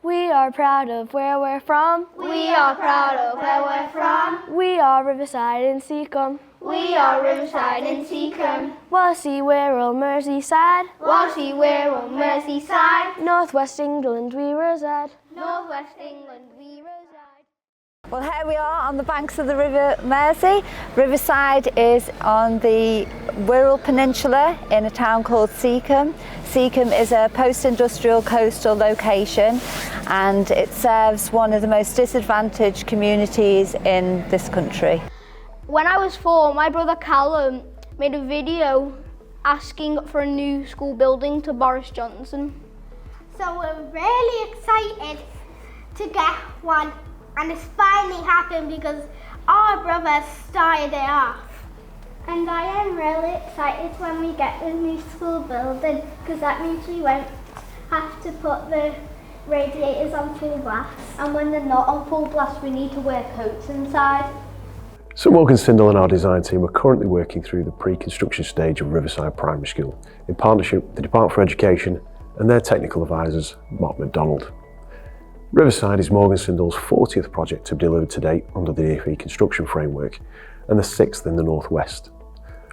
We are proud of where we're from. We are proud of where we're from. We are Riverside and Seacombe. We are Riverside and Seacombe. Wallasey, Wirral, Merseyside. Wallasey, Wirral, Merseyside. Northwest England we reside. Northwest England we reside. Well, here we are on the banks of the River Mersey. Riverside is on the Wirral Peninsula in a town called Seacombe. Seacombe is a post-industrial coastal location and it serves one of the most disadvantaged communities in this country. When I was 4, my brother Callum made a video asking for a new school building to Boris Johnson. So we're really excited to get one, and it's finally happened because our brother started it off. And I am really excited when we get the new school building because that means we won't have to put the radiators on full blast. And when they're not on full blast, we need to wear coats inside. So Morgan Sindall and our design team are currently working through the pre-construction stage of Riverside Primary School in partnership with the Department for Education and their technical advisors, Mark MacDonald. Riverside is Morgan Sindall's 40th project to be delivered to date under the DfE construction framework and the 6th in the Northwest.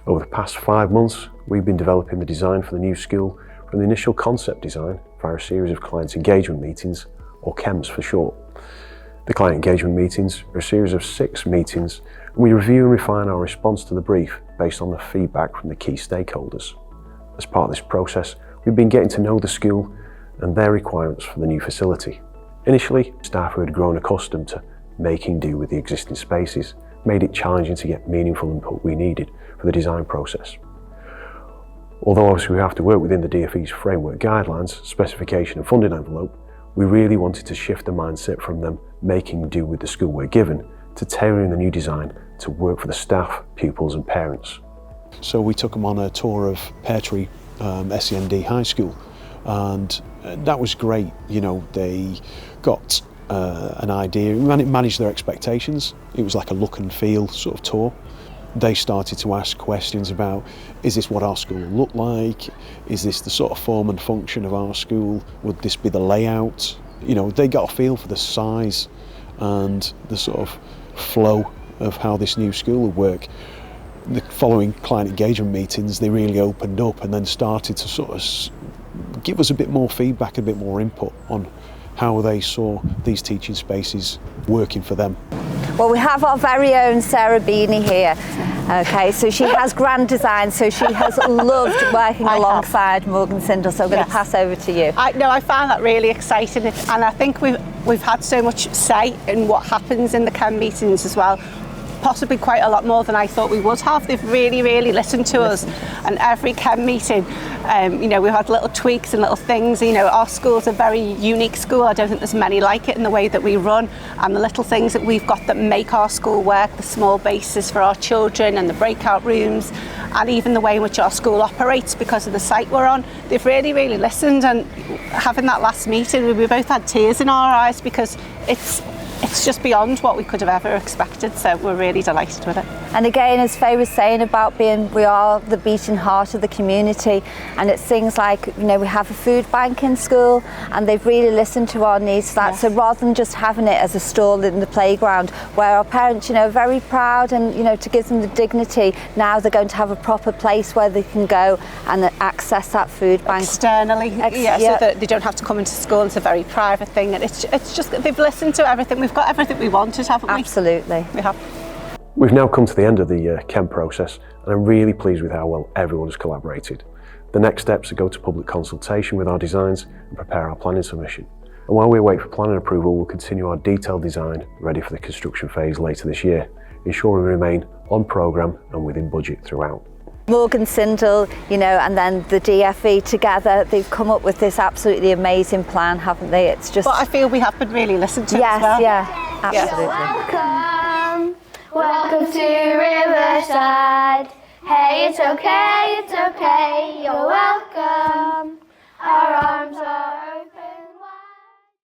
Over the past 5 months, we've been developing the design for the new school from the initial concept design via a series of client engagement meetings, or CEMs for short. The client engagement meetings are a series of 6 meetings, and we review and refine our response to the brief based on the feedback from the key stakeholders. As part of this process, we've been getting to know the school and their requirements for the new facility. Initially, staff who had grown accustomed to making do with the existing spaces made it challenging to get meaningful input we needed for the design process. Although obviously we have to work within the DfE's framework guidelines, specification and funding envelope, we really wanted to shift the mindset from them making do with the school we're given to tailoring the new design to work for the staff, pupils and parents. So we took them on a tour of Pear Tree SEND High School, and that was great. You know, they got an idea, managed their expectations. It was like a look and feel sort of tour. They started to ask questions about, is this what our school will look like? Is this the sort of form and function of our school? Would this be the layout? You know, they got a feel for the size and the sort of flow of how this new school would work. The following client engagement meetings, they really opened up and then started to sort of give us a bit more feedback, a bit more input on how they saw these teaching spaces working for them. Well, we have our very own Sarah Beanie here. Okay, so she has grand design, so she has loved working alongside Morgan Sindall, so I'm going to pass over to you. I found that really exciting, and I think we've had so much say in what happens in the CEM meetings as well. Possibly quite a lot more than I thought we would have. They've really, really listened to us, and every CEM meeting, you know, we've had little tweaks and little things. You know, our school's a very unique school. I don't think there's many like it in the way that we run, and the little things that we've got that make our school work, the small bases for our children and the breakout rooms, and even the way in which our school operates because of the site we're on. They've really, really listened, and having that last meeting, we both had tears in our eyes because it's just beyond what we could have ever expected, so we're really delighted with it. And again, as Faye was saying about we are the beating heart of the community, and it's things like, you know, we have a food bank in school and they've really listened to our needs for that. Yes. So rather than just having it as a stall in the playground where our parents, you know, are very proud and, you know, to give them the dignity, now they're going to have a proper place where they can go and access that food bank. Externally, so that they don't have to come into school. It's a very private thing, and it's just they've listened to everything. We've got everything we wanted, haven't we? Absolutely. We have. We've now come to the end of the CEM process, and I'm really pleased with how well everyone has collaborated. The next steps are go to public consultation with our designs and prepare our planning submission. And while we wait for planning approval, we'll continue our detailed design ready for the construction phase later this year, ensuring we remain on programme and within budget throughout. Morgan Sindall, you know, and then the DfE together, they've come up with this absolutely amazing plan, haven't they? It's just... But I feel we have been really listened to as well. Yeah, absolutely. Welcome to Riverside. Hey, it's okay, you're welcome. Our arms are